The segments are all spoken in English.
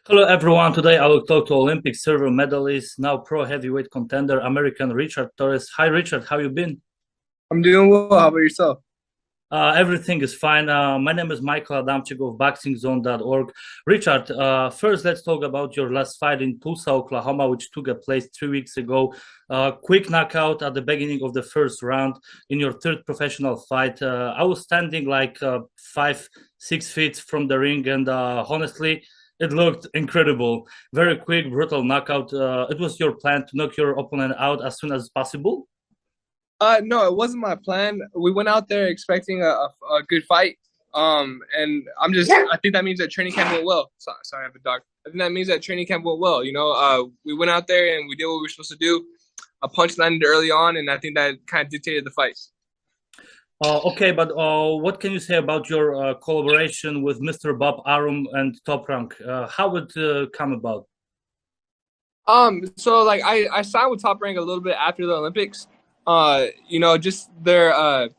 Hello everyone. Today I will talk to Olympic silver medalist, now pro heavyweight contender, American Richard Torrez. Hi Richard, how you been? I'm doing well. How about yourself? Everything is fine. My name is Michal Adamczyk of boxingzone.org. Richard, first let's talk about your last fight in Tulsa, Oklahoma, which took place 3 weeks ago. Quick knockout at the beginning of the first round in your third professional fight. I was standing like 5, 6 feet from the ring, and honestly, it looked incredible. Very quick, brutal knockout. It was your plan to knock your opponent out as soon as possible? No, it wasn't my plan. We went out there expecting a good fight. And I think that means that training camp went well. Sorry, I have a dog. I think that means that training camp went well. We went out there and we did what we were supposed to do. A punch landed early on, and I think that kind of dictated the fight. Okay, but what can you say about your collaboration with Mr. Bob Arum and Top Rank? How would it come about? So like I signed with Top Rank a little bit after the Olympics. Just their I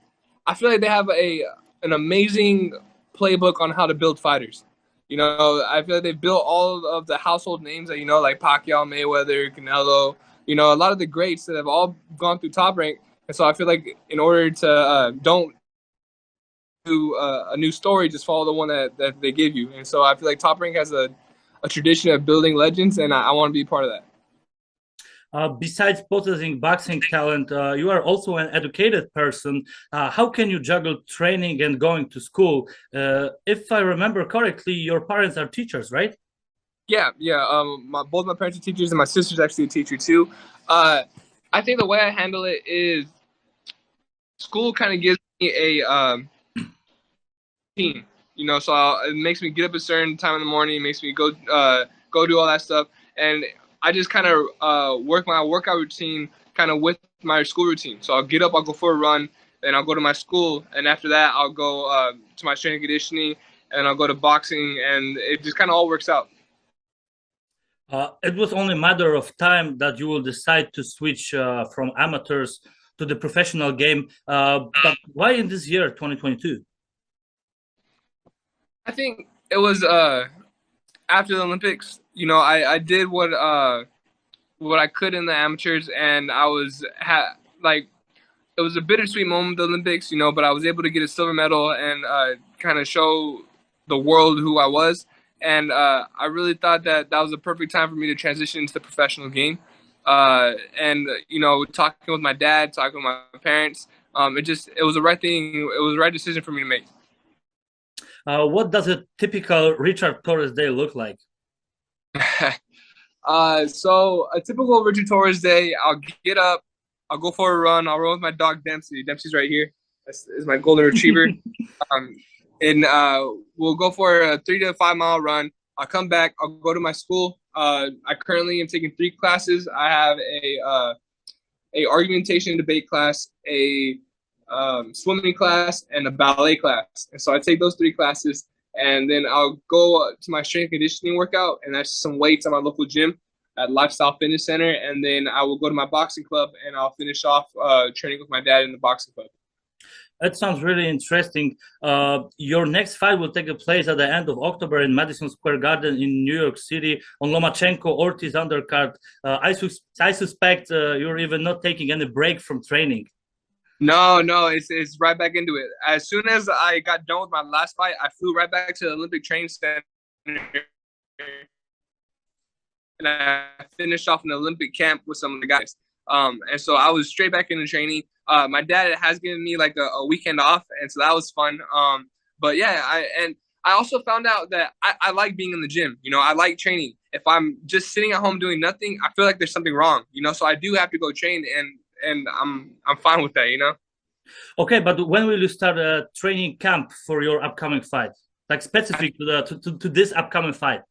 feel like they have an amazing playbook on how to build fighters. I feel like they built all of the household names that like Pacquiao, Mayweather, Canelo. A lot of the greats that have all gone through Top Rank. And so I feel like in order to don't do a new story, just follow the one that they give you. And so I feel like Top Rank has a tradition of building legends, and I want to be part of that. Besides possessing boxing talent, you are also an educated person. How can you juggle training and going to school? If I remember correctly, your parents are teachers, right? Yeah. Both my parents are teachers, and my sister's actually a teacher too. I think the way I handle it is school kind of gives me a routine. So it makes me get up a certain time in the morning, makes me go do all that stuff, and I just kind of work my workout routine kind of with my school routine. So I'll get up, I'll go for a run, then I'll go to my school, and after that I'll go to my strength and conditioning, and I'll go to boxing, and it just kind of all works out. It was only a matter of time that you will decide to switch from amateurs to the professional game. But why in this year, 2022? I think it was after the Olympics. I did what I could in the amateurs, and it was a bittersweet moment, the Olympics, but I was able to get a silver medal and kind of show the world who I was. And I really thought that was a perfect time for me to transition into the professional game. Talking with my dad, talking with my parents, it was the right thing. It was the right decision for me to make. What does a typical Richard Torrez day look like? So a typical Richard Torrez day, I'll get up, I'll go for a run, I'll run with my dog Dempsey. Dempsey's right here. This is my golden retriever. And we'll go for a 3 to 5 mile run. I'll come back, I'll go to my school. I currently am taking 3 classes. I have a argumentation and debate class, a swimming class, and a ballet class. And so I take those 3 classes, and then I'll go to my strength and conditioning workout, and that's some weights at my local gym at Lifestyle Fitness Center. And then I will go to my boxing club, and I'll finish off training with my dad in the boxing club. That sounds really interesting. Your next fight will take place at the end of October in Madison Square Garden in New York City on Lomachenko Ortiz undercard. I suspect you're even not taking any break from training. No, it's right back into it. As soon as I got done with my last fight, I flew right back to the Olympic Training Center, and I finished off an Olympic camp with some of the guys. And so I was straight back into training. My dad has given me like a weekend off, and so that was fun. But yeah, I also found out that I like being in the gym. I like training. If I'm just sitting at home doing nothing, I feel like there's something wrong. So I do have to go train, and I'm fine with that. Okay, but when will you start a training camp for your upcoming fight? Like specific to this upcoming fight?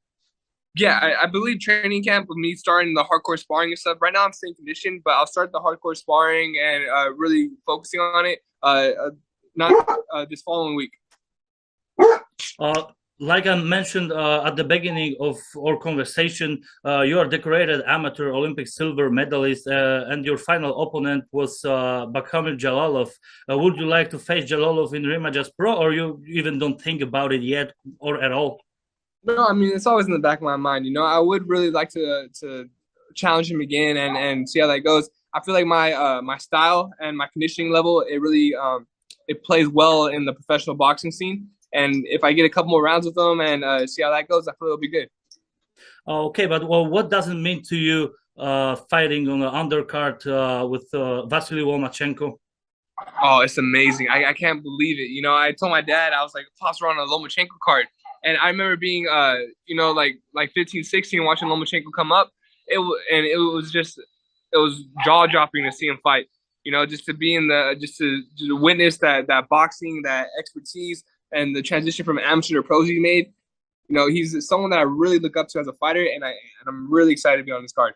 Yeah, I believe training camp with me starting the hardcore sparring and stuff. Right now I'm staying conditioned, but I'll start the hardcore sparring and really focusing on it not this following week. Like I mentioned at the beginning of our conversation, you are decorated amateur Olympic silver medalist, and your final opponent was Bakhmut Jalolov. Would you like to face Jalolov in rematch as pro, or you even don't think about it yet or at all? No, I mean it's always in the back of my mind. You know, I would really like to challenge him again and see how that goes. I feel like my style and my conditioning level it really it plays well in the professional boxing scene. And if I get a couple more rounds with him and see how that goes, I feel it'll be good. Okay, but well, what does it mean to you fighting on the undercard with Vasyl Lomachenko? Oh, it's amazing. I can't believe it. You know, I told my dad, I was like, Pops, we're on a Lomachenko card. And I remember being, you know, like 15, 16, watching Lomachenko come up. It was jaw dropping to see him fight. You know, just to be in just to witness that boxing, that expertise, and the transition from amateur to pros he made. You know, he's someone that I really look up to as a fighter, and I'm really excited to be on this card.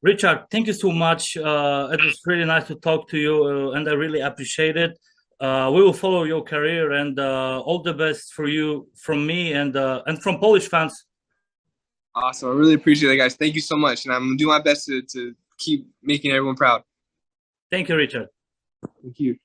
Richard, thank you so much. It was really nice to talk to you, and I really appreciate it. We will follow your career, and all the best for you from me and from Polish fans. Awesome. I really appreciate it, guys. Thank you so much, and I'm going to do my best to keep making everyone proud. Thank you, Richard. Thank you.